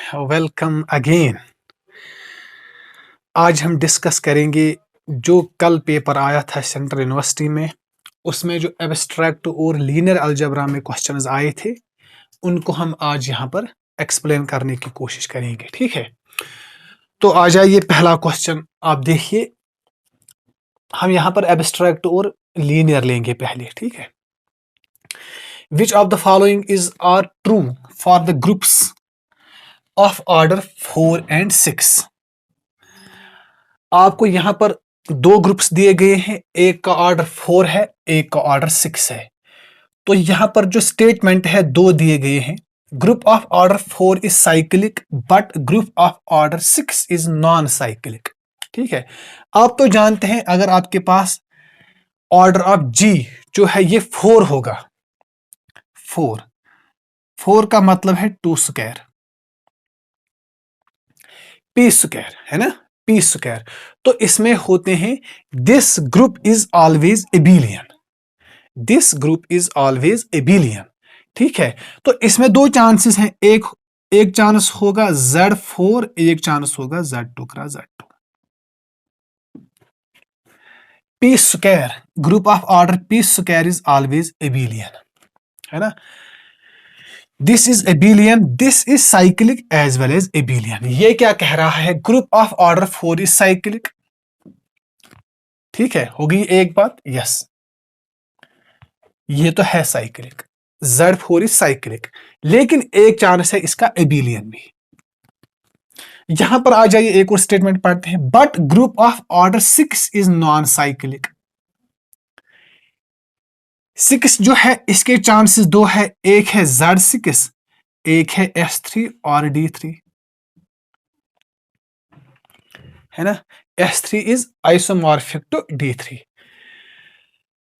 Welcome again. आज हम discuss करेंगे जो कल पेपर आया था सेंट्रल यूनिवर्सिटी में, उसमें जो एब्स्ट्रैक्ट और लीनियर अलजेब्रा में क्वेश्चंस आए थे, उनको हम आज यहाँ पर एक्सप्लेन करने की कोशिश करेंगे। ठीक है, तो आ जाइए, पहला क्वेश्चन आप देखिए। हम यहाँ पर एब्स्ट्रैक्ट और लीनियर लेंगे पहले। ठीक है, which of the following is are true for the groups of order 4 and 6। आपको यहां पर दो ग्रुप्स दिए गए हैं, एक का ऑर्डर 4 है, एक का ऑर्डर 6 है। तो यहां पर जो स्टेटमेंट है दो दिए गए हैं, group of order 4 is cyclic but group of order 6 is non cyclic. ठीक है, आप तो जानते हैं अगर आपके पास ऑर्डर ऑफ जी जो है ये 4 होगा, 4 का मतलब है 2 स्क्वायर, पी स्क्वायर है ना, पी स्क्वायर। तो इसमें होते हैं this group is always एबिलियन, this group is always एबिलियन। ठीक है, तो इसमें दो चांसेस हैं, एक चांस होगा Z4, एक चांस होगा Z2 का Z2। P square, group of order P square is always abelian, है ना। This is abelian, this is cyclic as well as abelian. ये क्या कह रहा है, group of order 4 is cyclic. ठीक है, होगी एक बात, यस ये तो है साइक्लिक, Z4 इज साइक्लिक, लेकिन एक चांस है इसका एबिलियन भी। यहां पर आ जाइए, एक और स्टेटमेंट पढ़ते हैं, but group of order 6 is non cyclic. 6 जो है इसके चांसेस दो है, एक है Z6, एक है S3 और D3, है ना। S3 is isomorphic to D3।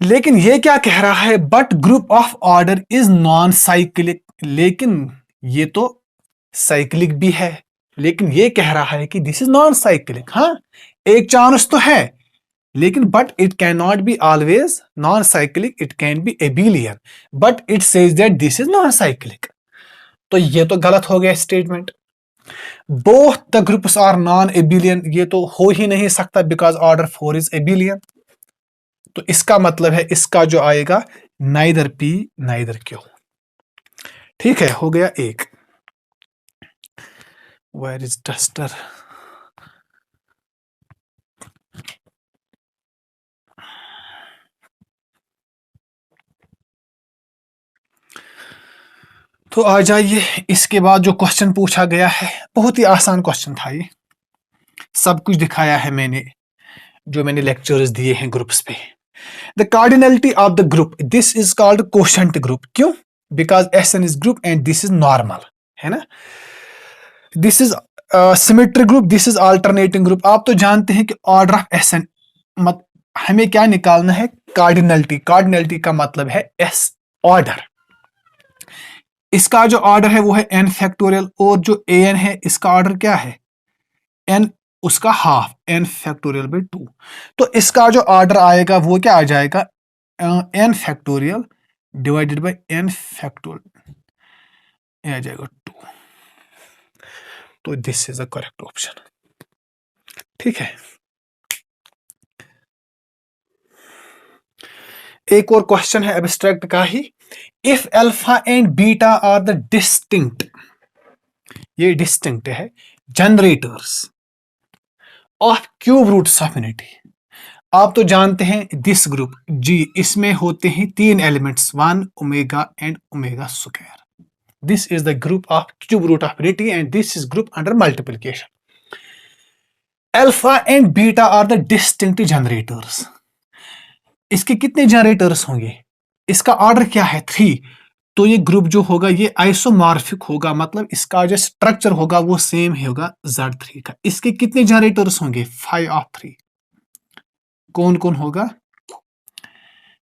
लेकिन ये क्या कह रहा है, but group of order is non cyclic. लेकिन ये तो साइक्लिक भी है, लेकिन ये कह रहा है कि दिस इज नॉन साइक्लिक। हाँ, एक चांस तो है, लेकिन but it can not be always non cyclic, it can be abelian, but it says that this is non cyclic. तो ये तो गलत हो गया statement. Both the groups are non abelian, ये तो हो ही नहीं सकता, बिकॉज ऑर्डर 4 इज एबिलियन। तो इसका मतलब है इसका जो आएगा नाइदर पी नाइदर क्यू। ठीक है, हो गया एक। Where is duster. तो आ जाइए, इसके बाद जो क्वेश्चन पूछा गया है बहुत ही आसान क्वेश्चन था। ये सब कुछ दिखाया है मैंने, जो मैंने लेक्चर्स दिए हैं ग्रुप्स पे। The cardinality of the group, this is called quotient group. क्यों? Because SN is group and this is normal, है ना। This is symmetric group, this is alternating group. आप तो जानते हैं कि ऑर्डर ऑफ SN हमें क्या निकालना है, कार्डिनलिटी। कार्डिनलिटी का मतलब है S ऑर्डर। इसका जो ऑर्डर है वो है n फैक्टोरियल, और जो AN है इसका ऑर्डर क्या है, n उसका हाफ, n फैक्टोरियल बाई 2। तो इसका जो ऑर्डर आएगा वो क्या आ जाएगा, n factorial divided by n factorial, आ जाएगा 2। तो this is the correct option. ठीक है, एक और क्वेश्चन है एब्स्ट्रैक्ट का ही। If alpha and beta are the distinct, ये डिस्टिंक्ट है, generators of cube roots of unity. आप तो जानते हैं दिस ग्रुप जी, इसमें होते हैं 3 elements, 1 omega and omega square. This is the group of cube root of unity and this is group under multiplication. Alpha and beta are the distinct generators. इसके कितने generators होंगे, इसका ऑर्डर क्या है 3। तो ये ग्रुप जो होगा ये आइसोमॉर्फिक होगा, मतलब इसका जो स्ट्रक्चर होगा वो सेम ही होगा Z3 का। इसके कितने जनरेटर्स होंगे, 5 of 3। कौन कौन होगा,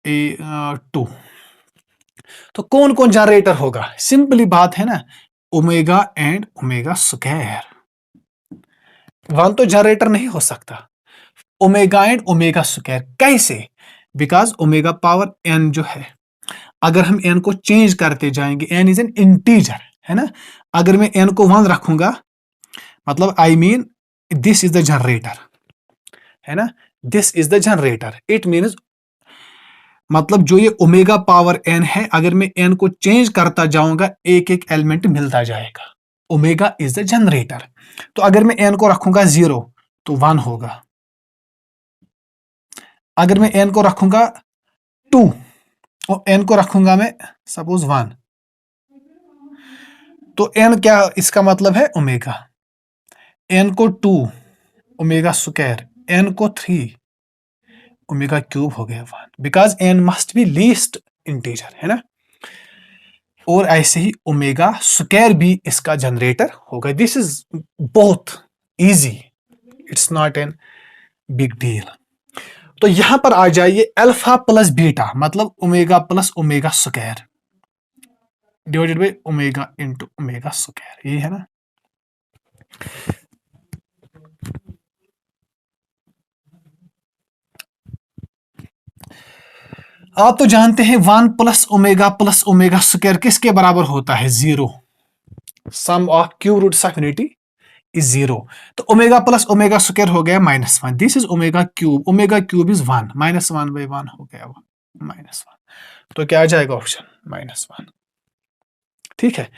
2। तो कौन कौन जनरेटर होगा, सिंपली बात है ना, ओमेगा एंड ओमेगा स्क्वायर। 1 तो जनरेटर नहीं हो सकता, ओमेगा एंड ओमेगा स्क्वायर। कैसे, बिकॉज ओमेगा पावर n जो है, अगर हम n को चेंज करते जाएंगे, n इज एन इंटीजर, है ना। अगर मैं n को 1 रखूंगा, मतलब I mean this is the generator, है ना, this is the generator. It means मतलब जो ये ओमेगा पावर n है, अगर मैं n को चेंज करता जाऊंगा एक एक एलिमेंट मिलता जाएगा। Omega is the generator. तो अगर मैं n को रखूंगा 0 तो 1 होगा। अगर मैं n को रखूंगा 2 और n को रखूंगा मैं सपोज 1, तो n क्या इसका मतलब है ओमेगा। n को 2 ओमेगा स्क्वायर, n को 3 ओमेगा क्यूब हो गया 1, because n must be least integer, है ना। और ऐसे ही ओमेगा स्क्वायर भी इसका जनरेटर होगा। दिस इज बहुत easy, it's not an big deal. तो यहां पर आ जाइए अल्फा प्लस बीटा, मतलब omega plus omega square divided by omega into omega square, ये है ना। आप तो जानते हैं 1 प्लस ओमेगा स्क्वायर किसके बराबर होता है? 0। Sum of cube roots of unity is 0। तो ओमेगा प्लस ओमेगा स्क्वायर हो गया -1। This is omega cube is 1, -1/1 हो गया -1। तो क्या आ जाएगा ऑप्शन -1। ठीक है।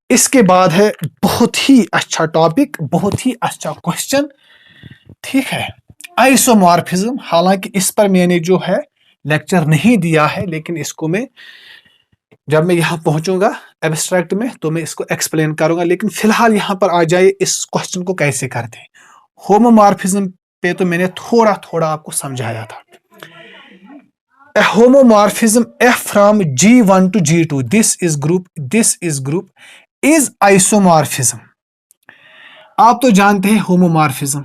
इसके बाद है बहुत ही अच्छा टॉपिक, बहुत ही अच्छा क्वेश्चन। ठीक है, आइसोमॉर्फिज्म। हालांकि इस पर मैंने जो है लेक्चर नहीं दिया है, लेकिन इसको मैं जब मैं यहां पहुंचूंगा एब्स्ट्रैक्ट में तो मैं इसको एक्सप्लेन करूंगा। लेकिन फिलहाल यहां पर आ जाए इस क्वेश्चन को कैसे करते हैं। होमोमॉर्फिज्म पे तो मैंने थोड़ा थोड़ा आपको समझाया था। A homomorphism F from G1 to G2, this is group is isomorphism। आप तो जानते हैं होमोमॉर्फिज्म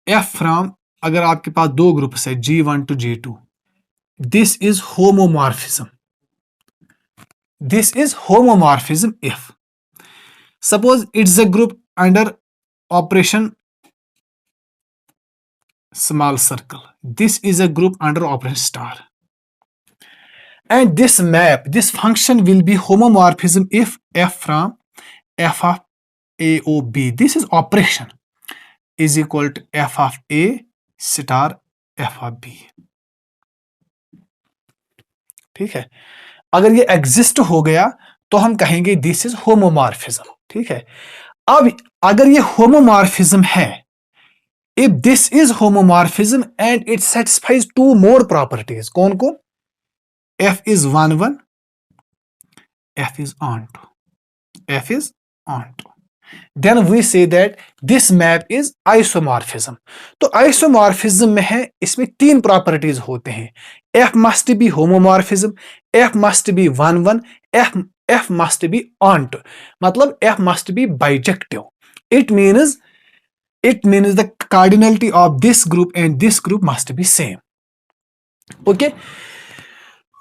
F from, अगर आपके पास दो ग्रुप्स है G1 to G2, this is homomorphism। This is homomorphism if suppose it's a group under operation small circle, this is a group under operation star, and this map, this function will be homomorphism if f from f of a o b, this is operation, is equal to f of a star f of b। ठीक है, अगर ये exist हो गया तो हम कहेंगे this is homomorphism. ठीक है, अब अगर ये होमोमॉर्फिज्म है, if this is homomorphism and it satisfies two more properties, कौन कौन? f is 1 1, f is onto, f is onto, then we say that this map is isomorphism। तो isomorphism में है, इसमें तीन प्रॉपर्टीज होते हैं। f must be homomorphism, f must be 1 1, f must be onto, मतलब f must be bijective। it means the cardinality of this group and this group must be same। okay?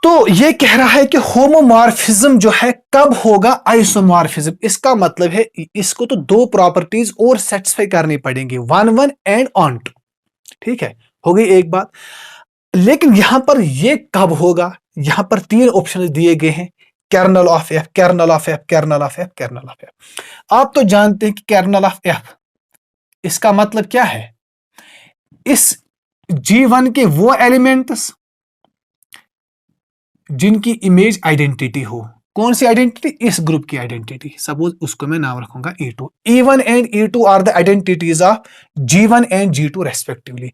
तो ये कह रहा है कि होमोमॉर्फिज्म जो है कब होगा आइसोमॉर्फिज्म। इसका मतलब है इसको तो दो प्रॉपर्टीज और सेटिस्फाई करनी पड़ेंगी, 1 1 एंड onto। ठीक है, हो गई एक बात। लेकिन यहां पर ये कब होगा? यहां पर तीन ऑप्शन दिए गए हैं, kernel of F, kernel of F, kernel of F, kernel of F. आप तो जानते हैं कि कर्नल ऑफ एफ इसका मतलब क्या है? इस G1 के वो एलिमेंट्स जिनकी इमेज आइडेंटिटी हो। कौन सी आइडेंटिटी? इस ग्रुप की आइडेंटिटी। सपोज उसको मैं नाम रखूंगा E2। E1 and E2 are the identities of G1 and G2 respectively.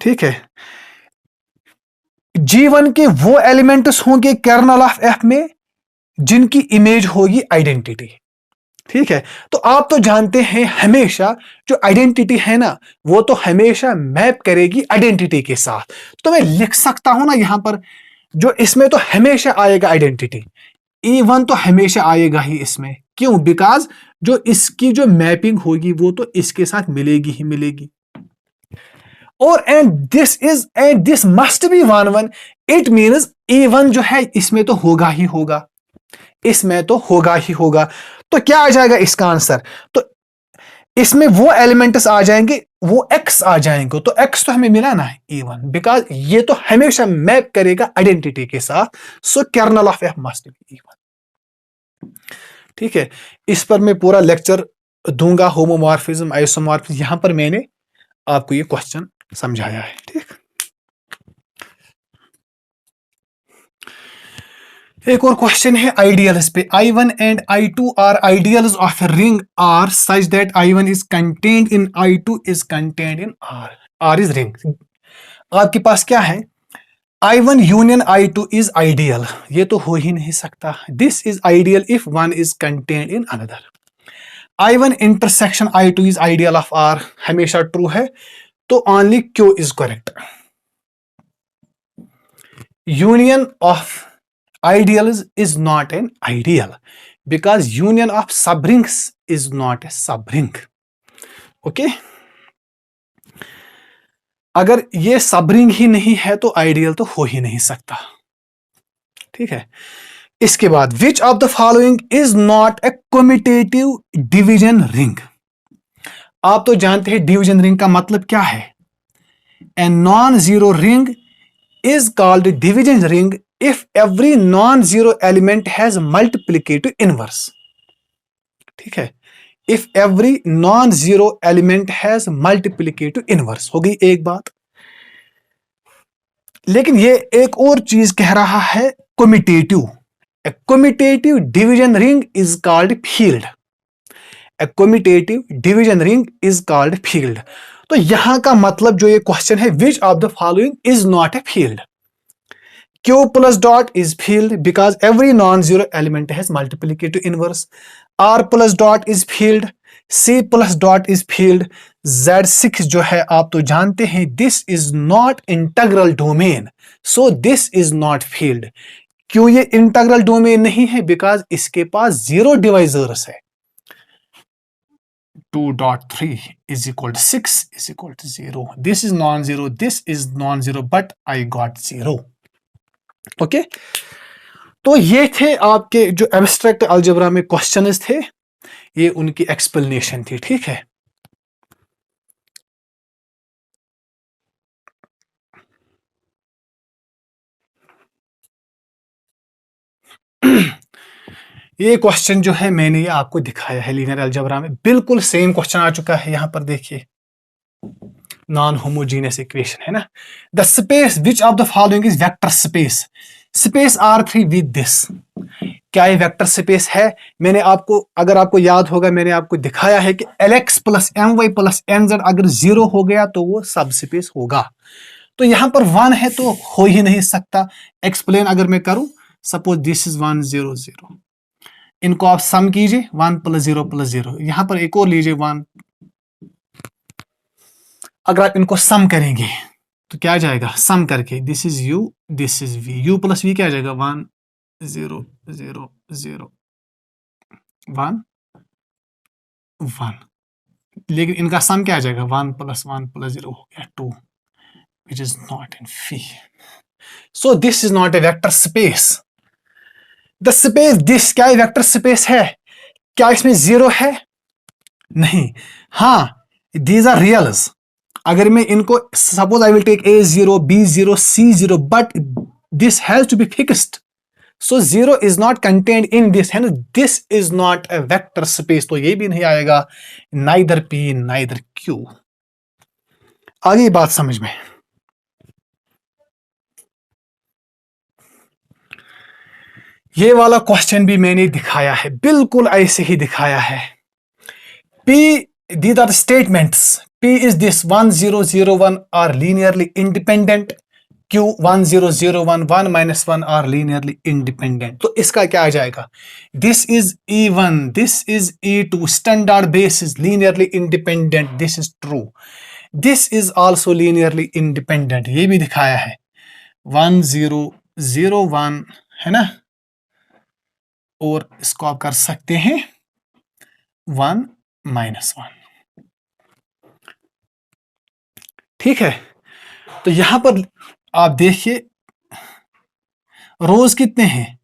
ठीक है, G1 के वो एलिमेंट्स होंगे कर्नल ऑफ F में जिनकी इमेज होगी आइडेंटिटी। ठीक है, तो आप तो जानते हैं हमेशा जो आइडेंटिटी है ना, वो तो हमेशा मैप करेगी आइडेंटिटी के साथ। तो मैं लिख सकता हूं ना यहां पर, जो इसमें तो हमेशा आएगा आइडेंटिटी, E1 तो हमेशा आएगा ही इसमें। क्यों? बिकॉज जो इसकी जो मैपिंग होगी वो तो इसके साथ मिलेगी ही मिलेगी। और and this must be 1 1, it means E1 जो है इसमें तो होगा ही होगा, इसमें तो होगा ही होगा। तो क्या आ जाएगा इसका आंसर? तो इसमें वो एलिमेंट्स आ जाएंगे, वो x आ जाएंगे। तो x तो हमें मिला ना E1, बिकॉज ये तो हमेशा मैप करेगा आइडेंटिटी के साथ। So kernel of f must be E1। ठीक है, इस पर मैं पूरा लेक्चर दूंगा, होमोमॉर्फिज्म, आइसोमॉर्फिज्म। यहां पर मैंने आपको ये क्वेश्चन समझाया है। ठीक, एक और क्वेश्चन है आइडियल्स पे। I1 and I2 are ideals of a ring are such that I1 is contained in I2 is contained in R। R is ring. आपके पास क्या है, I1 union I2 is ideal. ये तो हो ही नहीं सकता। This is ideal if one is contained in another. I1 intersection I2 is ideal of R हमेशा ट्रू है, तो only Q is correct. Union of ideals is not an ideal because union of subrings is not a subring. Okay, अगर ये subring ही नहीं है तो ideal तो हो ही नहीं सकता। ठीक है, इसके बाद विच of the following is not a commutative division ring. आप तो जानते हैं डिवीजन रिंग का मतलब क्या है। A non zero ring is called division ring if every non-zero element has multiplicative inverse। ठीक है, if every non-zero element has multiplicative inverse हो गई एक बात। लेकिन ये एक और चीज कह रहा है, commutative. A commutative division ring is called field। A commutative division ring is called field। तो यहां का मतलब जो ये क्वेश्चन है, which of the following is not a field। Q plus dot is field because every non-zero element has multiplicative inverse। R plus dot is field। C plus dot is field। Z6 जो है आप तो जानते हैं, this is not integral domain, so this is not field। क्यों ये integral domain नहीं है? बिकॉज इसके पास जीरो डिवाइजर्स है। 2.3 is equal to 6 is equal to 0। This is non-zero, this is non-zero, but I got 0। Okay, तो ये थे आपके जो एब्स्ट्रैक्ट अलजेब्रा में क्वेश्चंस थे, ये उनकी एक्सप्लेनेशन थी। ठीक है, ये क्वेश्चन जो है मैंने ये आपको दिखाया है लीनियर अलजेब्रा में, बिल्कुल सेम क्वेश्चन आ चुका है। यहां पर देखिए, नॉन होमोजीनियस इक्वेशन है ना। The space which of the following is vector space. Space R3 with this, क्या ये वेक्टर स्पेस है? मैंने आपको, अगर आपको याद होगा, मैंने आपको दिखाया है कि Lx plus My plus Nz अगर 0 हो गया तो वो सब स्पेस होगा। तो यहां पर 1 है तो हो ही नहीं सकता। एक्सप्लेन अगर मैं करूं, सपोज दिस इज 1 0 0, इनको आप सम कीजिए, 1 प्लस 0। यहां पर एक और लीजिए 1, अगर आप इनको सम करेंगे तो क्या जाएगा? सम करके this is u, this is v, u plus v क्या जाएगा? 1 0 0 0 1 1। लेकिन इनका सम क्या आ जाएगा? 1 प्लस 0 हो गया 2, which is not in v। So this is not a vector space. The space this, क्या वेक्टर स्पेस है? क्या इसमें 0 है? नहीं। हाँ, दीज आर रियल्स। अगर मैं इनको, suppose I will take A0 B0 C0, but this has to be fixed, so 0 is not contained in this, है ना। This is not a vector space, तो ये भी नहीं आएगा, नाइदर P नाइदर Q। आगे बात समझ में। ये वाला क्वेश्चन भी मैंने दिखाया है, बिल्कुल ऐसे ही दिखाया है। P, these are the statements। P is this 1 0 0 1 are linearly independent। Q 1 0 0 1 1 minus 1 are linearly independent। तो इसका क्या आ जाएगा? This is E1, this is E2, standard base is linearly independent, this is true। This is also linearly independent, ये भी दिखाया है। 1 0 0 1 है ना, और इसको आप कर सकते हैं 1 minus 1। ठीक है, तो यहां पर आप देखिए, रोज कितने हैं?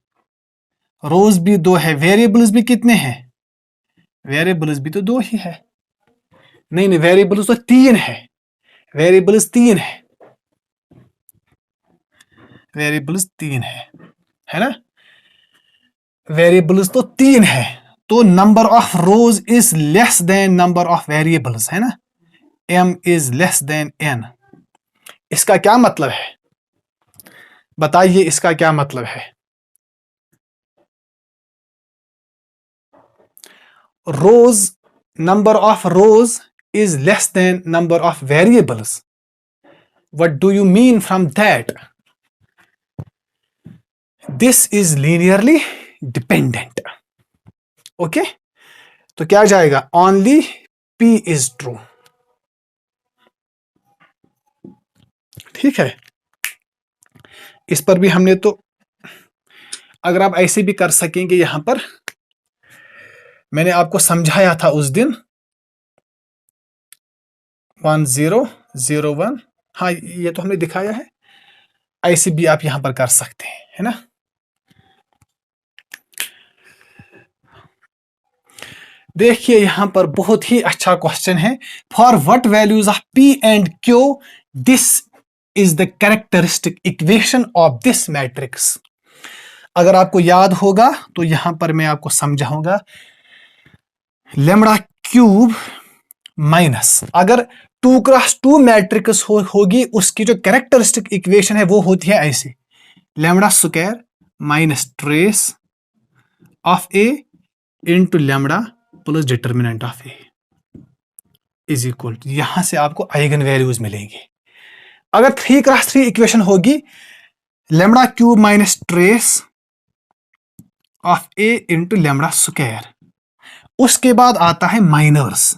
रोज भी 2 है। वेरिएबल्स भी कितने हैं? वेरिएबल्स भी तो 2 ही है। नहीं नहीं, वेरिएबल्स तो 3 है। वेरिएबल्स 3 है। वेरिएबल्स 3 है ना। वेरिएबल्स तो 3 है, तो number of rose is less than number of variables, है ना, m is less than n। इसका क्या मतलब है, बताइए इसका क्या मतलब है। रोज, number of rows is less than number of variables. What do you mean from that? This is linearly dependent. Okay? तो क्या जाएगा, only P is true. ठीक है, इस पर भी हमने तो, अगर आप ऐसे भी कर सकेंगे, यहां पर मैंने आपको समझाया था उस दिन 1001, हाँ ये तो हमने दिखाया है, ऐसे भी आप यहां पर कर सकते हैं, है ना। देखिए यहां पर बहुत ही अच्छा क्वेश्चन है, for what values of P and Q this is the characteristic equation of this matrix. अगर आपको याद होगा तो यहां पर मैं आपको समझाऊंगा, लेमड़ा क्यूब माइनस, अगर 2x2 मैट्रिक्स होगी, उसकी जो कैरेक्टरिस्टिक इक्वेशन है वो होती है ऐसे, lambda square minus trace of A into lambda plus determinant of A is equal to, यहां से आपको आइगन वैल्यूज मिलेंगे। अगर 3x3 इक्वेशन होगी, lambda cube minus trace of A into lambda square, उसके बाद आता है माइनर्स,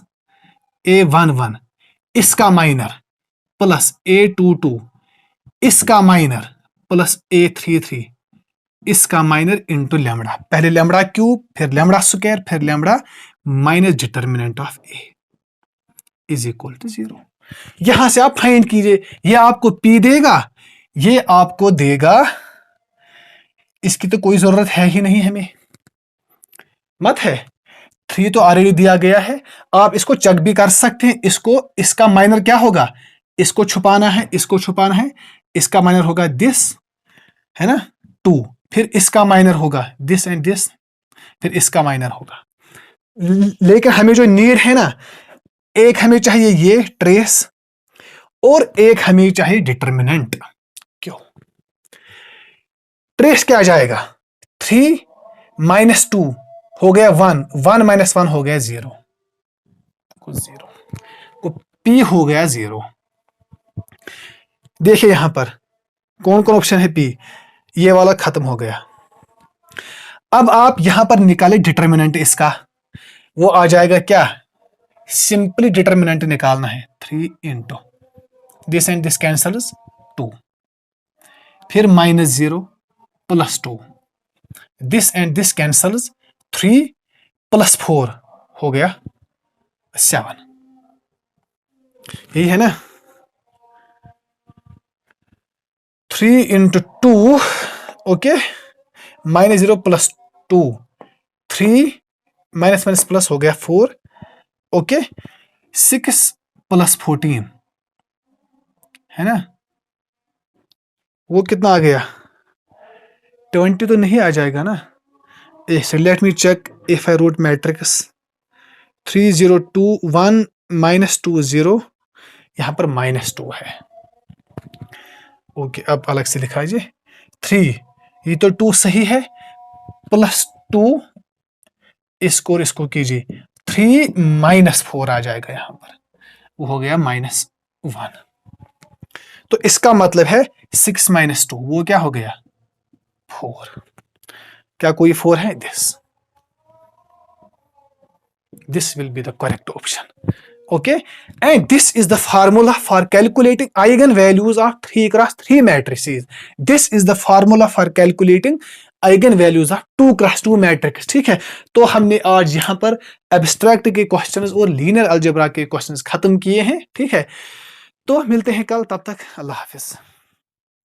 A11 इसका माइनर प्लस A22 इसका माइनर प्लस A33 इसका माइनर इंटू लेमड़ा, पहले लेमड़ा क्यूब, फिर लेमड़ा स्क्वायर, फिर lambda minus determinant of A is equal to 0। यहां से आप फाइंड कीजिए, ये आपको P देगा, ये आपको देगा, इसकी तो कोई जरूरत है ही नहीं हमें, मत है, 3 तो ऑलरेडी दिया गया है। आप इसको चेक भी कर सकते हैं, इसको, इसका माइनर क्या होगा, इसको छुपाना है, इसको छुपाना है, इसका माइनर होगा दिस, है ना 2, फिर इसका माइनर होगा दिस एंड दिस, फिर इसका माइनर होगा। लेकिन हमें जो नीड है ना, एक हमें चाहिए ये ट्रेस और एक हमें चाहिए डिटर्मिनेंट। क्यों, ट्रेस क्या जाएगा, 3 माइनस 2 हो गया 1, 1 माइनस 1 हो गया 0, तो P हो गया 0। देखिए यहां पर कौन कौन ऑप्शन है P, ये वाला खत्म हो गया। अब आप यहां पर निकाले डिटर्मिनेंट इसका, वो आ जाएगा क्या, सिंपली डिटर्मिनेंट निकालना है, 3 into this and this cancels 2, फिर minus 0 plus 2, this and this cancels 3 plus 4 हो गया 7, यही है ना। 3 into 2, okay, minus 0 plus 2, 3 minus minus plus हो गया 4, ओके, 6 प्लस 14 है ना, वो कितना आ गया, 20 तो नहीं आ जाएगा ना। Let me check if I root matrix 3 0 2 1 minus 2 0, यहां पर माइनस 2 है, ओके, अब अलग से लिखाइए 3, ये तो 2 सही है, प्लस 2 इसको और इसको कीजिए, 3 माइनस 4 आ जाएगा यहां पर, वो हो गया माइनस 1। तो इसका मतलब है 6 माइनस 2, वो क्या हो गया 4। क्या कोई 4 है, this will be the correct option, okay, and this is the formula for calculating eigenvalues of 3x3 matrices, this is the formula for calculating eigenvalues of 2x2 matrix। ठीक है, तो हमने आज यहां पर एब्स्ट्रैक्ट के क्वेश्चंस और लीनियर अलजेब्रा के क्वेश्चंस खत्म किए हैं। ठीक है, तो मिलते हैं कल, तब तक अल्लाह हाफिज।